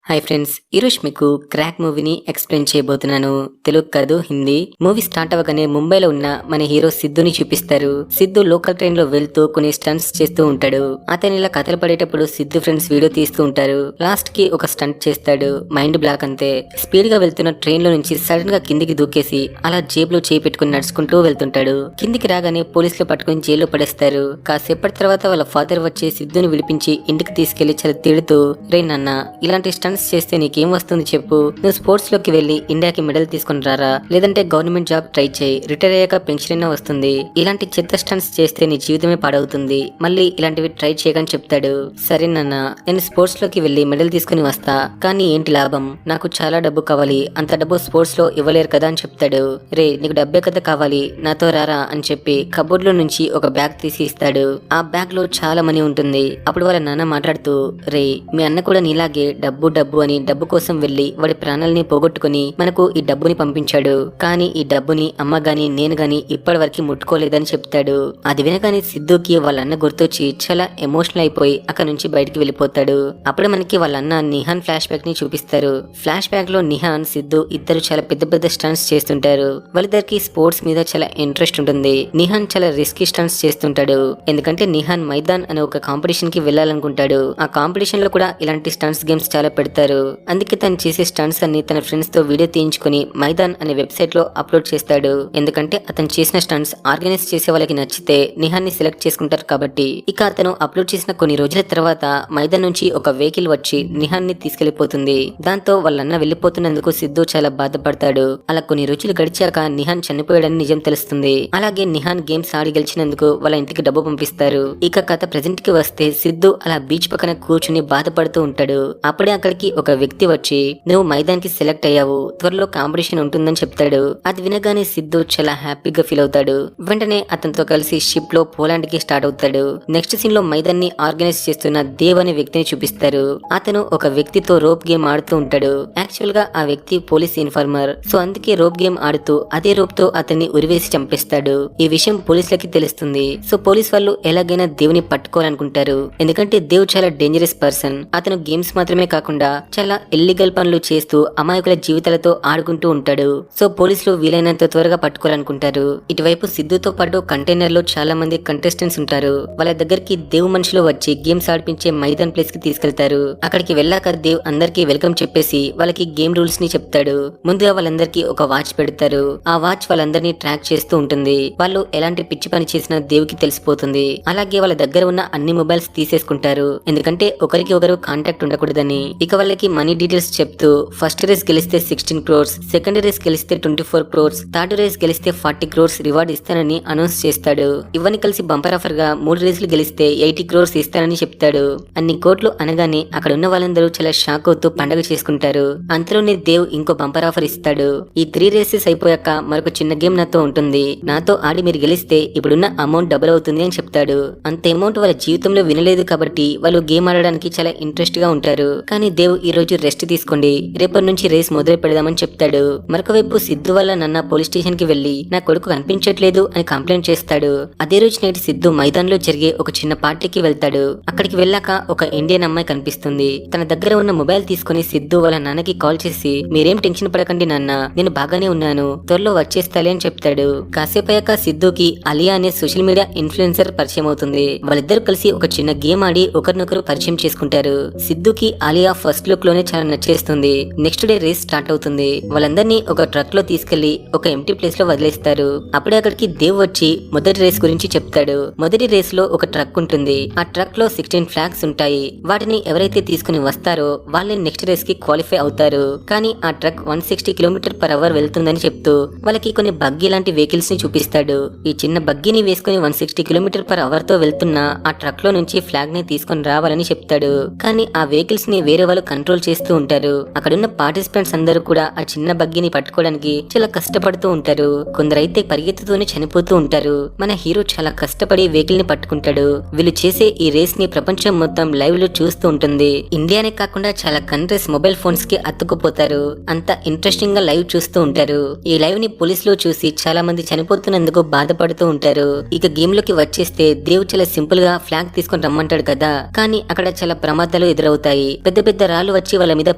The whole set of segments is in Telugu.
హాయ్ ఫ్రెండ్స్, ఈరోజు మీకు క్రాక్ మూవీని ఎక్స్ప్లెయిన్ చేయబోతున్నాను. తెలుగు కాదు, హిందీ. మూవీ స్టార్ట్ అవ్వగానే ముంబైలో ఉన్న మన హీరో సిద్ధుని చూపిస్తారు. సిద్ధు లోకల్ ట్రైన్ లో వెళ్తూ కొన్ని స్టంట్స్ చేస్తూ ఉంటాడు. అతను ఇలా కథలు పడేటప్పుడు సిద్ధు ఫ్రెండ్స్ వీడియో తీస్తూ ఉంటారు. లాస్ట్ కి ఒక స్టంట్ చేస్తాడు, మైండ్ బ్లాక్ అంతే. స్పీడ్ గా వెళ్తున్న ట్రైన్ లో నుంచి సడన్ గా కిందికి దూకేసి అలా జేబులో చేయి పెట్టుకుని నడుచుకుంటూ వెళ్తుంటాడు. కిందికి రాగానే పోలీసులు పట్టుకుని జైల్లో పడేస్తారు. కాసేపటి తర్వాత వాళ్ళ ఫాదర్ వచ్చి సిద్ధుని విడిపించి ఇంటికి తీసుకెళ్లి చాలా తిడుతూ, రే నాన్న, ఇలాంటి స్టంట్స్ చేస్తే నీకేం వస్తుంది చెప్పు, నువ్వు స్పోర్ట్స్ లోకి వెళ్లి ఇండియాకి మెడల్ తీసుకుని రారా, లేదంటే గవర్నమెంట్ జాబ్ ట్రై చేయి, రిటైర్ అయ్యాక పెన్షన్ అయినా వస్తుంది. ఇలాంటి చెత్త స్టంట్స్ చేస్తే నీ జీవితమే పాడవుతుంది, మళ్ళీ ఇలాంటివి ట్రై చేయకని చెప్తాడు. సరే నాన్న, నేను స్పోర్ట్స్ లోకి వెళ్లి మెడల్ తీసుకుని వస్తా, కానీ ఏంటి లాభం, నాకు చాలా డబ్బు కావాలి, అంత డబ్బు స్పోర్ట్స్ లో ఇవ్వలేరు కదా అని చెప్తాడు. రే, నీకు డబ్బే కదా కావాలి, నాతో రారా అని చెప్పి కబోర్డ్ లో నుంచి ఒక బ్యాగ్ తీసి ఇస్తాడు. ఆ బ్యాగ్ లో చాలా మనీ ఉంటుంది. అప్పుడు వాళ్ళ నాన్న మాట్లాడుతూ, రే, మీ అన్న కూడా నీలాగే డబ్బు డబ్బు అని డబ్బు కోసం వెళ్లి వాడి ప్రాణాలని పోగొట్టుకుని మనకు ఈ డబ్బుని పంపించాడు, కానీ ఈ డబ్బుని అమ్మ గాని నేను గాని ఇప్పటి వరకు ముట్టుకోలేదని చెప్తాడు. అది వినగానే సిద్ధుకి వాళ్ళ అన్న గుర్తొచ్చి చాలా ఎమోషనల్ అయిపోయి అక్కడ నుంచి బయటికి వెళ్ళిపోతాడు. అప్పుడు మనకి వాళ్ళ అన్న నిహాన్ ఫ్లాష్ బ్యాక్ ని చూపిస్తారు. ఫ్లాష్ బ్యాక్ లో నిహాన్, సిద్ధు ఇద్దరు చాలా పెద్ద పెద్ద స్టంట్స్ చేస్తుంటారు. వాళ్ళిద్దరికి స్పోర్ట్స్ మీద చాలా ఇంట్రెస్ట్ ఉంటుంది. నిహాన్ చాలా రిస్కీ స్టంట్స్ చేస్తుంటాడు, ఎందుకంటే నిహాన్ మైదాన్ అనే ఒక కాంపిటీషన్ కి వెళ్ళాలనుకుంటాడు. ఆ కాంపిటీషన్ లో కూడా ఇలాంటి స్టంట్స్ గేమ్స్ చాలా పెడతారు. అందుకే తను చేసే స్టంట్స్ అన్ని తన ఫ్రెండ్స్ తో వీడియో తీయించుకుని మైదాన్ అనే వెబ్సైట్ లో అప్లోడ్ చేస్తాడు. ఎందుకంటే అతను చేసిన స్టంట్స్ ఆర్గనైజ్ చేసే వాళ్ళకి నచ్చితే నిహాన్ ని సెలెక్ట్ చేసుకుంటారు కాబట్టి. ఇక అతను అప్లోడ్ చేసిన కొన్ని రోజుల తర్వాత మైదాన్ నుంచి ఒక వెహికల్ వచ్చి నిహాన్ ని తీసుకెళ్లిపోతుంది. దాంతో వాళ్ళన్న వెళ్లిపోతున్నందుకు సిద్ధు చాలా బాధపడతాడు. అలా కొన్ని రోజులు గడిచాక నిహాన్ చనిపోయాడని నిజం తెలుస్తుంది. అలాగే నిహాన్ గేమ్స్ ఆడి గెలిచినందుకు వాళ్ళ ఇంటికి డబ్బు పంపిస్తారు. ఇక కథ ప్రెజెంట్ కి వస్తే సిద్ధు అలా బీచ్ పక్కన కూర్చుని బాధపడుతూ ఉంటాడు. అప్పుడే అక్కడికి ఒక వ్యక్తి వచ్చి, నువ్వు మైదాన్ కి సెలెక్ట్ అయ్యావు, త్వరలో కాంపిటీషన్ ఉంటుందని చెప్తాడు. అది వినగానే సిద్ధు చాలా హ్యాపీగా ఫీల్ అవుతాడు. వెంటనే అతనితో కలిసి షిప్ లో పోలాండ్ కి స్టార్ట్ అవుతాడు. నెక్స్ట్ సీన్ లో మైదాన్ ని ఆర్గనైజ్ చేస్తున్న దేవ్ అనే వ్యక్తిని చూపిస్తారు. అతను ఒక వ్యక్తితో రోప్ గేమ్ ఆడుతూ ఉంటాడు. యాక్చువల్ గా ఆ వ్యక్తి పోలీస్ ఇన్ఫార్మర్, సో అందుకే రోప్ గేమ్ ఆడుతూ అదే రోప్ తో అతన్ని ఉరివేసి చంపేస్తాడు. ఈ విషయం పోలీసులకి తెలుస్తుంది. సో పోలీస్ వాళ్ళు ఎలాగైనా దేవుని పట్టుకోవాలనుకుంటారు, ఎందుకంటే దేవ్ చాలా డేంజరస్ పర్సన్. అతను గేమ్స్ మాత్రమే కాకుండా చాలా ఇల్లీగల్ పనులు చేస్తూ అమాయకుల జీవితాలతో ఆడుకుంటూ ఉంటాడు. సో పోలీసులు వీలైనంత త్వరగా పట్టుకోవాలనుకుంటారు. ఇటువైపు సిద్ధుతో పాటు కంటైనర్ లో చాలా మంది కంటెస్టెంట్స్ ఉంటారు. వాళ్ళ దగ్గరికి దేవ్ మనుషులు వచ్చి గేమ్స్ ఆడిపించే మైదాన్ ప్లేస్ కి తీసుకెళ్తారు. అక్కడికి వెళ్ళాక దేవ్ అందరికి వెల్కమ్ చెప్పేసి వాళ్ళకి గేమ్ రూల్స్ ని చెప్తాడు. ముందుగా వాళ్ళందరికీ ఒక వాచ్ పెడతారు. ఆ వాచ్ వాళ్ళందరినీ ట్రాక్ చేస్తూ ఉంటుంది. వాళ్ళు ఎలాంటి పిచ్చి పని చేసినా దేవుకి తెలిసిపోతుంది. అలాగే వాళ్ళ దగ్గర ఉన్న అన్ని మొబైల్స్ తీసేసుకుంటారు, ఎందుకంటే ఒకరికి ఒకరు కాంటాక్ట్ ఉండకూడదని. ఇక వాళ్ళకి మనీ డీటెయిల్స్ చెప్తూ, ఫస్ట్ రేస్ గెలిస్తే 16 crores, సెకండ్ రేస్ గెలిస్తే 24 crores, థర్డ్ రేస్ గెలిస్తే 40 crores రివార్డ్ ఇస్తానని అనౌన్స్ చేస్తాడు. ఇవన్నీ కలిసి బంపర్ ఆఫర్ గా 3 రేసులు గెలిస్తే 80 crores ఇస్తానని చెప్తాడు. అన్ని కోట్లు అనగానే అక్కడ ఉన్న వాళ్ళందరూ చాలా షాక్ అవుతూ పండగ చేసుకుంటారు. అంతలోనే దేవ్ ఇంకో బంపర్ ఆఫర్ ఇస్తాడు. ఈ 3 రేసెస్ అయిపోయాక మరొక చిన్న గేమ్ నాతో ఉంటుంది, నాతో ఆడి మీరు గెలిస్తే ఇప్పుడున్న అమౌంట్ డబుల్ అవుతుంది అని చెప్తాడు. అంత అమౌంట్ వాళ్ళ జీవితంలో వినలేదు కాబట్టి వాళ్ళు గేమ్ ఆడడానికి చాలా ఇంట్రెస్ట్ గా ఉంటారు. కానీ దేవ్ ఈ రోజు రెస్ట్ తీసుకోండి, రేపటి నుంచి రేస్ మొదలు పెడదామని చెప్తాడు. మరొక వైపు సిద్ధు వల్ల నాన్న పోలీస్ స్టేషన్ కి వెళ్లి నా కొడుకు కనిపించట్లేదు అని కంప్లైంట్ చేస్తాడు. అదే రోజు నైట్ సిద్ధు మైదాన్ లో జరిగే ఒక చిన్న పార్టీకి వెళ్తాడు. అక్కడికి వెళ్ళాక ఒక ఇండియన్ అమ్మాయి కనిపిస్తుంది. తన దగ్గర ఉన్న మొబైల్ తీసుకుని సిద్ధు వాళ్ళ నాన్నకి కాల్ చేసి, మీరేం టెన్షన్ పడకండి నాన్న, నేను బాగానే ఉన్నాను, త్వరలో వచ్చేస్తాలే అని చెప్తాడు. కాసేపు అయ్యాక సిద్ధుకి అలియా అనే సోషల్ మీడియా ఇన్ఫ్లుయెన్సర్ పరిచయం అవుతుంది. వాళ్ళిద్దరు కలిసి ఒక చిన్న గేమ్ ఆడి ఒకరినొకరు పరిచయం చేసుకుంటారు. సిద్ధుకి అలియా ఫస్ట్ లుక్ లోనే చాలా నచ్చేస్తుంది. నెక్స్ట్ డే రేస్ స్టార్ట్ అవుతుంది. వాళ్ళందరినీ ఒక ట్రక్ లో తీసుకెళ్లి ఒక ఎంటీ ప్లేస్ లో వదిలేస్తారు. అప్పుడే అక్కడికి దేవ్ వచ్చి మొదటి రేస్ గురించి చెప్తాడు. మొదటి రేస్ లో ఒక ట్రక్ ఉంటుంది. ఆ ట్రక్ లో 16 ఫ్లాగ్స్ ఉంటాయి. వాటిని ఎవరైతే తీసుకుని వస్తారో వాళ్ళే నెక్స్ట్ రేస్ కి క్వాలిఫై అవుతారు. కానీ ఆ ట్రక్ 160 km/h వెళ్తుందని చెప్తూ వాళ్ళకి కొన్ని బగ్గీ లాంటి వెహికల్స్ ని చూపిస్తాడు. ఈ చిన్న బగ్గీని వేసుకుని 160 km/h తో వెళ్తున్న ఆ ట్రక్ లో నుంచి ఫ్లాగ్ ని తీసుకుని రావాలని చెప్తాడు. కానీ ఆ వెహికల్స్ ని వేరే వాళ్ళు కంట్రోల్ చేస్తూ ఉంటారు. అక్కడున్న పార్టిసిపెంట్స్ అందరూ కూడా ఆ చిన్న బగ్గీని పట్టుకోవడానికి చాలా కష్టపడుతూ ఉంటారు. కొందరైతే పరిగెత్తుతూనే చనిపోతూ ఉంటారు. మన హీరో చాలా కష్టపడి వెహికల్ ని పట్టుకుంటాడు. వీళ్ళు చేసే ఈ రేస్ ని ప్రపంచం మొత్తం లైవ్ లో చూస్తూ ఉంటుంది. ఇండియానే కాకుండా చాలా కంట్రీస్ మొబైల్ ఫోన్స్ కి అతుక్కుపోతారు. అంత ఇంట్రెస్టింగ్ గా లైవ్ చూస్తూ ఉంటారు. ఈ లైవ్ ని పోలీసులు చూసి చాలా మంది చనిపోతున్నందుకు బాధపడుతూ ఉంటారు. ఇక గేమ్ లోకి వచ్చేస్తే దేవ్ చాలా సింపుల్ గా ఫ్లాగ్ తీసుకొని రమ్మంటాడు కదా, కానీ అక్కడ చాలా ప్రమాదాలు ఎదురవుతాయి. పెద్ద పెద్ద రాళ్ళు వచ్చి వాళ్ళ మీద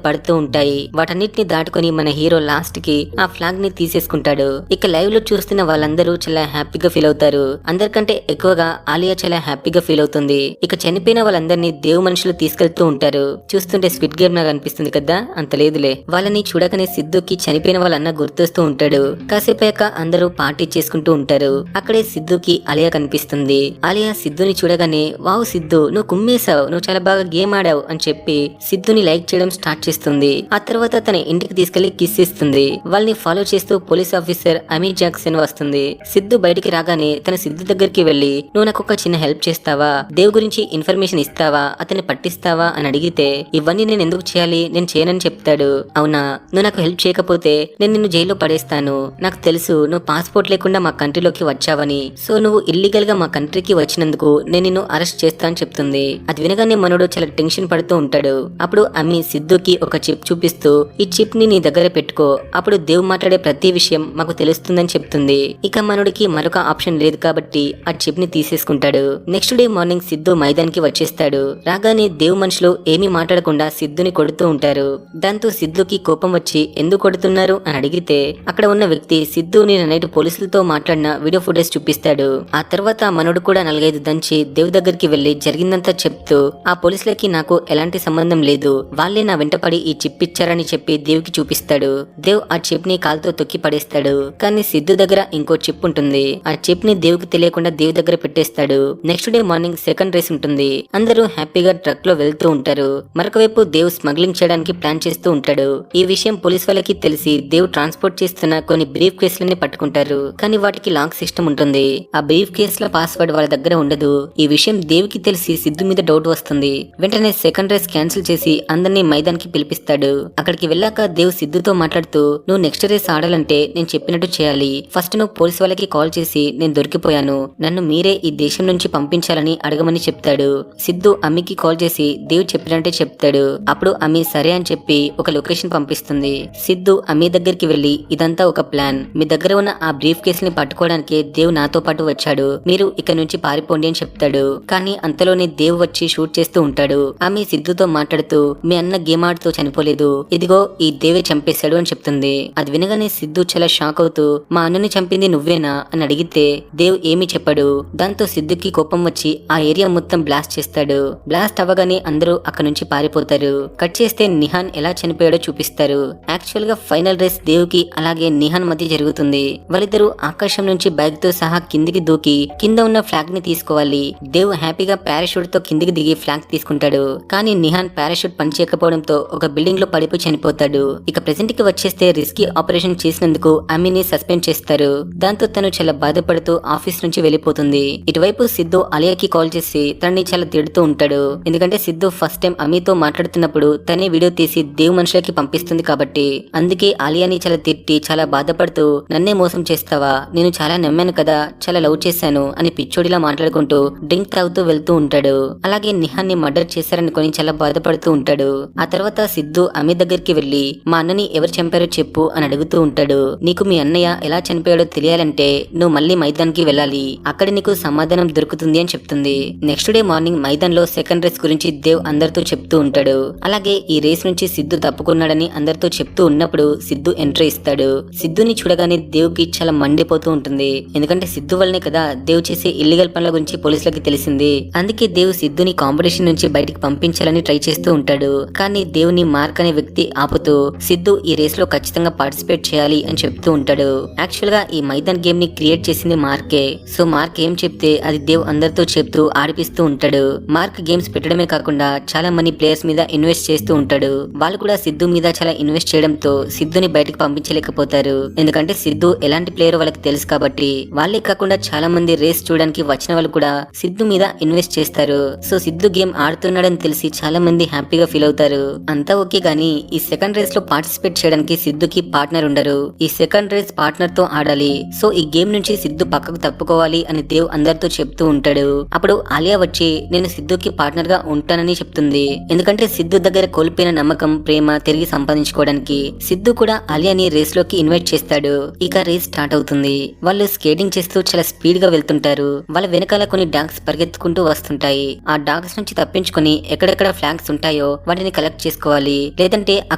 పడుతూ ఉంటాయి. వాటన్నిటిని దాటుకొని మన హీరో లాస్ట్ కి ఆ ఫ్లాగ్ ని తీసేసుకుంటాడు. ఇక లైవ్ లో చూస్తున్న వాళ్ళందరూ చాలా హ్యాపీగా ఫీల్ అవుతారు. అందరికంటే ఎక్కువగా ఆలియా చాలా హ్యాపీగా ఫీల్ అవుతుంది. ఇక చనిపోయిన వాళ్ళందరినీ దేవు మనుషులు తీసుకెళ్తూ ఉంటారు. చూస్తుంటే స్క్విడ్ గేమ్ నాకు అనిపిస్తుంది కదా, అంత లేదులే. వాళ్ళని చూడగానే సిద్ధుకి చనిపోయిన వాళ్ళన్న గుర్తొస్తూ ఉంటాడు. కాసేపాక అందరూ పార్టీ చేసుకుంటూ ఉంటారు. అక్కడే సిద్ధుకి ఆలియా కనిపిస్తుంది. ఆలియా సిద్ధుని చూడగానే వావ్ సిద్ధు, నువ్వు కుమ్మేశావు, నువ్వు చాలా బాగా గేమ్ ఆడావు అని చెప్పి సిద్ధుని లైక్ చేయడం స్టార్ట్ చేస్తుంది. ఆ తర్వాత తన ఇంటికి తీసుకెళ్లి కిస్ ఇస్తుంది. వాళ్ళని ఫాలో చేస్తూ పోలీస్ ఆఫీసర్ అమీ జాక్సన్ వస్తుంది. సిద్ధు బయటికి రాగానే తన సిద్ధు దగ్గరికి వెళ్లి నువ్వు నాకు ఒక చిన్న హెల్ప్ చేస్తావా, దేవ్ గురించి ఇన్ఫర్మేషన్ ఇస్తావా, అతన్ని పట్టిస్తావా అని అడిగితే ఇవన్నీ నేను ఎందుకు చేయాలి, నేను చేయనని చెప్తాడు. అవునా, నువ్వు నాకు హెల్ప్ చేయకపోతే నేను నిన్ను జైల్లో పడేస్తాను. నాకు తెలుసు నువ్వు పాస్పోర్ట్ లేకుండా మా కంట్రీలోకి వచ్చావని, సో నువ్వు ఇల్లీగల్ గా మా కంట్రీకి వచ్చినందుకు నేను నిన్ను అరెస్ట్ చేస్తా అని చెప్తుంది. అది వినగానే మనోడు చాలా టెన్షన్ పడుతూ ఉంటాడు. అప్పుడు అమ్మి సిద్ధుకి ఒక చిప్ చూపిస్తూ ఈ చిప్ ని నీ దగ్గర పెట్టుకో, అప్పుడు దేవ్ మాట్లాడే ప్రతి విషయం మాకు తెలుస్తుందని చెప్తుంది. ఇక మనోడికి మరొక ఆప్షన్ లేదు కాబట్టి ఆ చిప్ ని తీసేసుకుంటాడు. నెక్స్ట్ డే మార్నింగ్ సిద్ధు మైదాన్ కి వచ్చేస్తాడు. రాగానే దేవ్ మనుషులు ఏమీ మాట్లాడకుండా సిద్ధుని కొడుతూ ఉంటారు. దాంతో సిద్ధుకి కోపం వచ్చి ఎందుకు కొడుతున్నారు అని అడిగితే అక్కడ ఉన్న వ్యక్తి సిద్ధు నిన్న నైట్ పోలీసులతో మాట్లాడిన వీడియో ఫుటేజ్ చూపిస్తాడు. ఆ తర్వాత మనోడు కూడా 4-5 దంచి దేవ్ దగ్గరికి వెళ్లి జరిగిందంతా చెప్తూ ఆ పోలీసులకి నాకు ఎలాంటి సంబంధం లేదు, వాళ్ళే నా వెంటపడి ఈ చిప్ ఇచ్చారని చెప్పి దేవ్కి చూపిస్తాడు. దేవ్ ఆ చిప్ ని కాలుతో తొక్కి పడేస్తాడు. కానీ సిద్ధు దగ్గర ఇంకో చిప్ ఉంటుంది. ఆ చిప్ ని దేవ్కి తెలియకుండా దేవ్ దగ్గర పెట్టేస్తాడు. Next day morning second race ఉంటుంది. అందరూ హ్యాపీగా ట్రక్ లో వెళ్తూ ఉంటారు. మరొక వైపు దేవ్ స్మగ్లింగ్ చేయడానికి ప్లాన్ చేస్తూ ఉంటాడు. ఈ విషయం పోలీస్ వాళ్ళకి తెలిసి దేవ్ ట్రాన్స్పోర్ట్ చేస్తున్న కొన్ని బ్రీఫ్ కేసులని పట్టుకుంటారు. కానీ వాటికి లాక్ సిస్టమ్ ఉంటుంది. ఆ బ్రీఫ్ కేసుల పాస్వర్డ్ వాళ్ళ దగ్గర ఉండదు. ఈ విషయం దేవ్ కి తెలిసి సిద్ధు మీద డౌట్ వస్తుంది. వెంటనే సెకండ్ రేస్ క్యాన్సిల్ చేసి అందరినీ మైదాన్ కి పిలిపిస్తాడు. అక్కడికి వెళ్ళాక దేవ్ సిద్ధుతో మాట్లాడుతూ నువ్వు నెక్స్ట్ రేస్ ఆడాలంటే నేను చెప్పినట్టు చేయాలి. ఫస్ట్ నువ్వు పోలీస్ వాళ్ళకి కాల్ చేసి నేను దొరికిపోయాను, నన్ను మీరే ఈ దేశం నుంచి పంపించాలని అడగమని చెప్తాడు. సిద్ధు అమ్మికి కాల్ చేసి దేవ్ చెప్పినట్టే చెప్తాడు. అప్పుడు అమ్మి సరే అని చెప్పి ఒక లొకేషన్ పంపిస్తుంది. సిద్ధు అమ్మి దగ్గరికి వెళ్లి ఇదంతా ఒక ప్లాన్, మీ దగ్గర ఉన్న ఆ బ్రీఫ్ కేసుని పట్టుకోవడానికి దేవ్ నాతో పాటు వచ్చాడు, మీరు ఇక్కడ నుంచి పారిపోండి అని చెప్తాడు. కానీ అంతలోనే దేవ్ వచ్చి షూట్ చేస్తూ ఉంటాడు. ఆమె సిద్ధుతో మాట్లాడుతూ మీ అన్న గేమ్ ఆడుతూ చనిపోలేదు, ఇదిగో ఈ దేవే చంపేశాడు అని చెప్తుంది. అది వినగానే సిద్ధు చాలా షాక్ అవుతూ మా అన్నని చంపింది నువ్వేనా అని అడిగితే దేవ్ ఏమీ చెప్పాడు. దాంతో సిద్ధుకి కోపం వచ్చి ఆ ఏరియా మొత్తం బ్లాస్ట్ చేస్తాడు. బ్లాస్ట్ అవ్వగానే అందరూ అక్కడ నుంచి పారిపోతారు. కట్ చేస్తే నిహాన్ ఎలా చనిపోయాడో చూపిస్తారు. యాక్చువల్ గా ఫైనల్ రేస్ దేవ్ కి అలాగే నిహాన్ మధ్య జరుగుతుంది. వాళ్ళిద్దరూ ఆకాశం నుంచి బైక్ తో సహా కిందికి దూకి కింద ఉన్న ఫ్లాగ్ ని తీసుకోవాలి. దేవ్ హ్యాపీగా పారాషూట్ తో కిందికి దిగి ఫ్లాగ్ తీసుకుంటాడు. కానీ నిహాన్ పారాషూట్ పనిచేయకపోవడంతో ఒక బిల్డింగ్ లో పడిపోయి చనిపోతాడు. ఇక ప్రెసెంట్ కి వచ్చేస్తే రిస్కీ ఆపరేషన్ చేసినందుకు అమ్మిని సస్పెండ్ చేస్తారు. దాంతో తను చాలా బాధపడుతూ ఆఫీస్ నుంచి వెళ్లిపోతుంది. ఇటువైపు సిద్ధు ఆలియాకి కాల్ చేసి తనని చాలా తిడుతూ ఉంటాడు. ఎందుకంటే సిద్ధు ఫస్ట్ టైం అమ్మితో మాట్లాడుతున్నప్పుడు తనే వీడియో తీసి దేవ్ మనుషులకి పంపిస్తుంది కాబట్టి. అందుకే ఆలియాని చాలా తిట్టి చాలా బాధపడుతూ నన్నే మోసం చేస్తావా, నేను చాలా నమ్మాను కదా, చాలా లవ్ చేశాను అని పిచ్చోడిలా మాట్లాడుకుంటూ డ్రింక్ తాగుతూ వెళ్తూ ఉంటాడు. అలాగే నిహాన్ ని మర్డర్ చేశారనుకొని చాలా బాధపడుతూ ఉంటాడు. ఆ తర్వాత సిద్ధు అమ్మి దగ్గరికి వెళ్లి మా అన్నని ఎవరు చంపారో చెప్పు అని అడుగుతూ ఉంటాడు. నీకు మీ అన్నయ్య ఎలా చనిపోయాడో తెలియాలంటే నువ్వు మళ్ళీ మైదాన్కి వెళ్ళాలి, అక్కడ నీకు సమాధానం దొరుకుతుంది అని చెప్తుంది. నెక్స్ట్ డే మార్నింగ్ మైదాన్ లో సెకండ్ రేస్ గురించి దేవ్ అందరితో చెప్తూ ఉంటాడు. అలాగే ఈ రేస్ నుంచి సిద్ధు తప్పుకున్నాడని అందరితో చెప్తూ ఉన్నప్పుడు సిద్ధు ఎంట్రీ ఇస్తాడు. సిద్ధుని చూడగానే దేవ్ కి చాలా మండిపోతూ ఉంటుంది. ఎందుకంటే సిద్ధు వల్లనే కదా దేవ్ చేసే ఇల్లీగల్ పనుల గురించి పోలీసులకి తెలిసింది. అందుకే దేవ్ సిద్ధుని కాంపిటీషన్ నుంచి బయటికి పంపించాలని ట్రై చేస్తూ ఉంటాడు. కానీ దేవుని మార్క్ అనే వ్యక్తి ఆపుతూ సిద్ధు ఈ రేస్ లో ఖచ్చితంగా పార్టిసిపేట్ చేయాలి అని చెప్తూ ఉంటాడు. యాక్చువల్ గా ఈ మైదాన్ గేమ్ ని క్రియేట్ చేసింది మార్కే. సో మార్క్ ఏం చెప్తే అది దేవ్ అందరితో చెప్తూ ఆడిపిస్తూ ఉంటాడు. మార్క్ గేమ్స్ పెట్టడమే కాకుండా చాలా మంది ప్లేయర్స్ మీద ఇన్వెస్ట్ చేస్తూ ఉంటాడు. వాళ్ళు కూడా సిద్ధు మీద చాలా ఇన్వెస్ట్ చేయడంతో సిద్ధుని బయటకు పంపించలేకపోతారు. ఎందుకంటే సిద్ధు ఎలాంటి ప్లేయర్ వాళ్ళకి తెలుసు కాబట్టి. వాళ్ళే కాకుండా చాలా మంది రేస్ చూడడానికి వచ్చిన వాళ్ళు కూడా సిద్ధు మీద ఇన్వెస్ట్ చేస్తారు. సో సిద్ధు గేమ్ ఆడుతున్నాడని తెలిసి చాలా మంది హ్యాపీగా ఫీల్ అవుతారు. అంతా ఓకే గానీ ఈ సెకండ్ రేస్ లో పార్టిసిపేట్ చేయడానికి సిద్ధుకి పార్ట్నర్ ఉండరు. ఈ సెకండ్ రేస్ పార్ట్నర్ తో ఆడాలి. సో ఈ గేమ్ నుంచి సిద్ధు పక్కకు తప్పుకోవాలి అని దేవ్ అందరితో చెప్తూ ఉంటాడు. అప్పుడు ఆలియా వచ్చి నేను సిద్ధుకి పార్ట్నర్ గా ఉంటానని చెప్తుంది. ఎందుకంటే సిద్ధు దగ్గర కోల్పోయిన నమ్మకం ప్రేమ తిరిగి సంపాదించుకోవడానికి. సిద్ధు కూడా ఆలియాని రేస్ లోకి ఇన్వైట్ చేస్తాడు. ఇక రేస్ స్టార్ట్ అవుతుంది. వాళ్ళు స్కేటింగ్ చేస్తూ చాలా స్పీడ్ గా వెళ్తుంటారు. వాళ్ళ వెనకాల కొన్ని డాగ్స్ పరిగెత్తుకుంటూ వస్తుంటాయి. ఆ డాగ్స్ నుంచి తప్పించుకుని ఎక్కడెక్కడ ఫ్లాగ్స్ ఉంటాయో వాటిని కలెక్ట్ చేసుకోవాలి, లేదంటే ఆ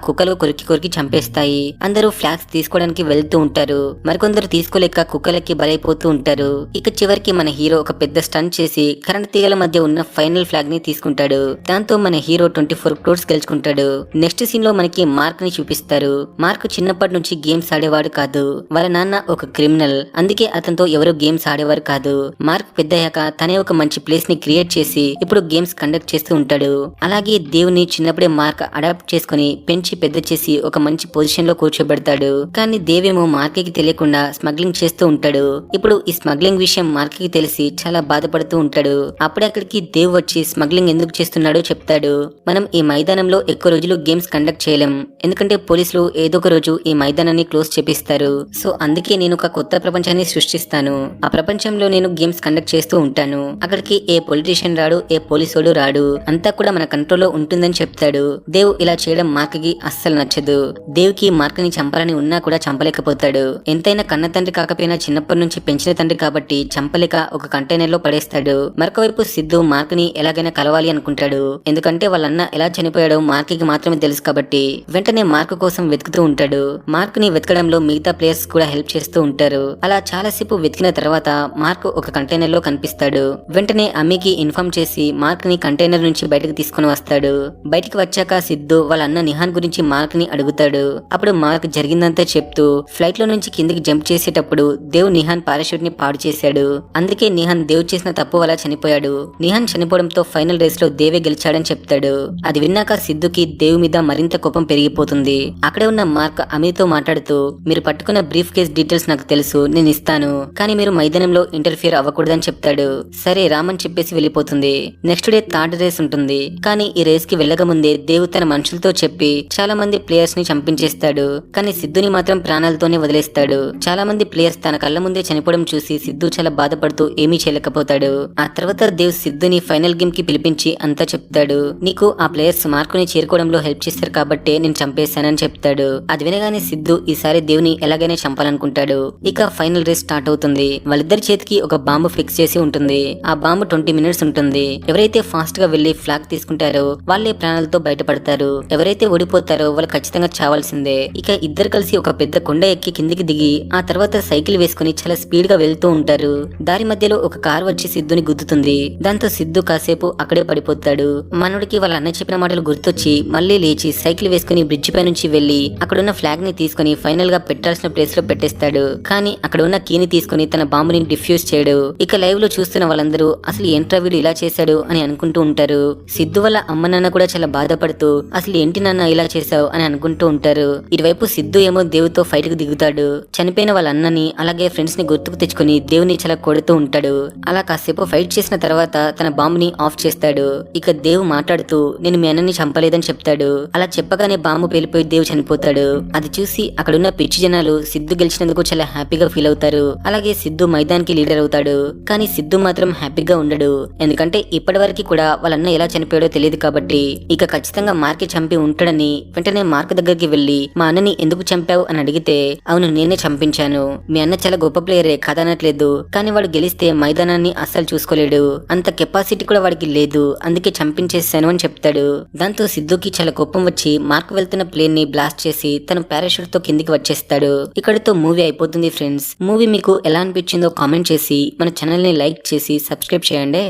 కుక్కలు కొరికి కొరికి చంపేస్తాయి. అందరూ ఫ్లాగ్స్ తీసుకోవడానికి వెళ్తూ ఉంటారు. మరికొందరు తీసుకోలేక కుక్కలకి బలైపోతూ ఉంటారు. ఇక చివరికి మన హీరో ఒక పెద్ద స్టంట్ చేసి కరెంట్ తీగల మధ్య ఉన్న ఫైనల్ ఫ్లాగ్ ని తీసుకుంటాడు. దాంతో మన హీరో 24 crores గెలుచుకుంటాడు. నెక్స్ట్ సీన్ లో మనకి మార్క్ ని చూపిస్తారు. మార్క్ చిన్నప్పటి నుంచి గేమ్స్ ఆడేవాడు కాదు. వాళ్ళ నాన్న ఒక క్రిమినల్, అందుకే అతనితో ఎవరు గేమ్స్ ఆడేవారు కాదు. మార్క్ పెద్దయ్యాక తనే ఒక మంచి ప్లేస్ ని క్రియేట్ చేసి ఇప్పుడు గేమ్స్ కండక్ట్ చేస్తూ ఉంటాడు. అలాగే దేవుని చిన్నప్పుడే మార్క్ అడాప్ట్ చేసుకుని పెంచి పెద్ద చేసి ఒక మంచి పొజిషన్ లో కూర్చోబెడతాడు. కానీ దేవేమో మార్క్ కి తెలియకుండా స్మగ్లింగ్ చేస్తూ ఉంటాడు. ఇప్పుడు ఈ స్మగ్లింగ్ విషయం మార్క్ కి తెలిసి చాలా బాధపడుతూ ఉంటాడు. అప్పుడే అక్కడికి దేవ్ వచ్చి స్మగ్లింగ్ ఎందుకు చేస్తున్నాడో చెప్తాడు. మనం ఈ మైదానంలో ఎక్కువ రోజులు గేమ్స్ కండక్ట్ చేయలేం, ఎందుకంటే పోలీసులు ఏదో ఒక రోజు ఈ మైదానాన్ని క్లోజ్ చేపిస్తారు. సో అందుకే నేను ఒక కొత్త ప్రపంచాన్ని సృష్టిస్తాను. ఆ ప్రపంచంలో నేను గేమ్స్ కండక్ట్ చేస్తూ ఉంటాను. అక్కడికి ఏ పొలిటీషియన్ రాడు, ఏ పోలీసుడు రాడు, అంతా కూడా మన కంట్రోల్లో ఉంటుందని చెప్తాడు. దేవ్ ఇలా చేయడం మార్క్ కి అస్సలు నచ్చదు. దేవ్ కి మార్క్ ని చంపాలని ఉన్నా కూడా చంపలేకపోతాడు. ఎంతైనా కన్న తండ్రి కాకపోయినా చిన్నప్పటి నుంచి పెంచిన తండ్రి కాబట్టి చంపలేక ఒక కంటైనర్ లో పడేస్తాడు. మరొకవైపు సిద్ధు మార్క్ ని ఎలాగైనా కలవాలి అనుకుంటాడు. ఎందుకంటే వాళ్ళన్న ఎలా చనిపోయాడో మార్క్ కి మాత్రమే తెలుసు కాబట్టి వెంటనే మార్క్ కోసం వెతుకుతూ ఉంటాడు. మార్క్ ని వెతకడంలో మిగతా ప్లేయర్స్ కూడా హెల్ప్ చేస్తూ ఉంటారు. అలా చాలాసేపు వెతికిన తర్వాత మార్క్ ఒక కంటైనర్ లో కనిపిస్తాడు. వెంటనే అమ్మీకి ఇన్ఫార్మ్ చేసి మార్క్ ని కంటైనర్ నుంచి బయటకు తీసుకుని వస్తాడు. బయటికి వచ్చాక సిద్ధు వాళ్ళ అన్న నిహాన్ గురించి మార్క్ ని అడుగుతాడు. అప్పుడు మార్క్ జరిగిందంతా చెప్తూ ఫ్లైట్ లో నుంచి కిందికి జంప్ చేసేటప్పుడు దేవ్ నిహాన్ పారాషూట్ ని పాడు చేశాడు. అందుకే నిహాన్ దేవ్ చేసిన తప్పు వల్ల చనిపోయాడు. నిహాన్ చనిపోవడంతో ఫైనల్ రేస్ లో దేవే గెలిచాడని చెప్తాడు. అది విన్నాక సిద్ధుకి దేవ్ మీద మరింత కోపం పెరిగిపోతుంది. అక్కడే ఉన్న మార్క్ అమీర్తో మాట్లాడుతూ మీరు పట్టుకున్న బ్రీఫ్ కేస్ డీటెయిల్స్ నాకు తెలుసు, నేను ఇస్తాను, కానీ మీరు మైదానంలో ఇంటర్ఫియర్ అవ్వకూడదని చెప్తాడు. సరే రామని చెప్పేసి వెళ్ళిపోతుంది. నెక్స్ట్ డే థర్డ్ రేస్ ఉంటుంది. కానీ ఈ రేస్ కి వెళ్ళక ముందే దేవ్ తన మనుషులతో చెప్పి చాలా మంది ప్లేయర్స్ ని చంపించేస్తాడు. కానీ సిద్ధుని మాత్రం ప్రాణాలతోనే వదిలేస్తాడు. చాలా మంది ప్లేయర్స్ తన కళ్ళ ముందే చనిపోవడం చూసి సిద్ధు చాలా బాధపడుతూ ఏమీ చేయలేకపోతాడు. ఆ తర్వాత దేవ్ సిద్ధుని ఫైనల్ గేమ్ కి పిలిపించి అంతా చెప్తాడు. నీకు ఆ ప్లేయర్స్ మార్కుని చేరుకోవడంలో హెల్ప్ చేస్తారు కాబట్టే నేను చంపేశానని చెప్తాడు. అది వినగానే సిద్ధు ఈసారి దేవుని ఎలాగైనా చంపాలనుకుంటాడు. ఇక ఫైనల్ రేస్ స్టార్ట్ అవుతుంది. వాళ్ళిద్దరి చేతికి ఒక బాంబు ఫిక్స్ చేసి ఉంటుంది. ఆ బాంబు 20 minutes ఉంటుంది. ఎవరైతే ఫాస్ట్ గా వెళ్లి ఫ్లాగ్ తీసుకుంటారో వాళ్ళే ప్రాణాలతో బయటపడతారు. ఎవరైతే ఓడిపోతారో వాళ్ళు ఖచ్చితంగా చావాల్సిందే. ఇక ఇద్దరు కలిసి ఒక పెద్ద కొండ ఎక్కి కిందికి దిగి ఆ తర్వాత సైకిల్ వేసుకుని చాలా స్పీడ్ గా వెళ్తూ ఉంటారు. దారి మధ్యలో ఒక కార్ వచ్చి సిద్ధుని గుద్దుతుంది. దాంతో సిద్ధు కాసేపు అక్కడే పడిపోతాడు. మనోడికి వాళ్ళ అన్న చెప్పిన మాటలు గుర్తొచ్చి మళ్ళీ లేచి సైకిల్ వేసుకుని బ్రిడ్జ్ పై నుంచి వెళ్లి అక్కడున్న ఫ్లాగ్ ని తీసుకుని ఫైనల్ గా పెట్టాల్సిన ప్లేస్ లో పెట్టేస్తాడు. కానీ అక్కడ ఉన్న కీని తీసుకుని తన బాంబుని డిఫ్యూజ్ చేయడు. ఇక లైవ్ లో చూస్తున్న వాళ్ళందరూ అసలు ఏంట్రా వీడు ఇలా చేశాడు అని అనుకుంటూ ఉంటారు. సిద్ధు వల్ల అమ్మ నాన్న కూడా చాలా బాధపడుతూ అసలు ఏంటి నాన్న ఇలా చేశావు అని అనుకుంటూ ఉంటారు. ఇటువైపు సిద్ధు ఏమో దేవుతో ఫైట్ కు దిగుతాడు. చనిపోయిన వాళ్ళ అన్నని అలాగే ఫ్రెండ్స్ ని గుర్తుకు తెచ్చుకుని దేవుని చాలా కొడుతూ ఉంటాడు. అలా కాసేపు ఫైట్ చేసిన తర్వాత తన బాంబుని ఆఫ్ చేస్తాడు. ఇక దేవ్ మాట్లాడుతూ నేను మీ అన్నని చంపలేదని చెప్తాడు. అలా చెప్పగానే బాంబు పేలిపోయి దేవ్ చనిపోతాడు. అది చూసి అక్కడున్న పిచ్చి జనాలు సిద్ధు గెలిచినందుకు చాలా హ్యాపీగా ఫీల్ అవుతారు. అలాగే సిద్ధు మైదానికి లీడర్ అవుతాడు. కానీ సిద్ధు మాత్రం హ్యాపీగా ఉండడు. ఎందుకంటే ఇప్పటి వరకు కూడా వాళ్ళన్న ఎలా చనిపోయాడో తెలియదు కాబట్టి ఇక ఖచ్చితంగా మార్క్ చంపి ఉంటాడని వెంటనే మార్క్ దగ్గరికి వెళ్లి మా అన్నని ఎందుకు చంపావు అని అడిగితే అవును నేనే చంపించాను, మీ అన్న చాలా గొప్ప ప్లేయరే కాదనట్లేదు, కానీ వాడు గెలిస్తే మైదానాన్ని అస్సలు చూసుకోలేడు, అంత కెపాసిటీ కూడా వాడికి లేదు, అందుకే చంపించేశాను అని చెప్తాడు. దాంతో సిద్ధుకి చాలా కోపం వచ్చి మార్క్ వెళ్తున్న ప్లేన్ ని బ్లాస్ట్ చేసి తన పారాషూట్ తో కిందికి వచ్చేస్తాడు. ఇక్కడితో మూవీ అయిపోతుంది ఫ్రెండ్స్. మూవీ మీకు ఎలా అనిపించిందో కామెంట్ చేసి మన ఛానల్ ని లైక్ చేసి సబ్స్క్రైబ్ చేయండి.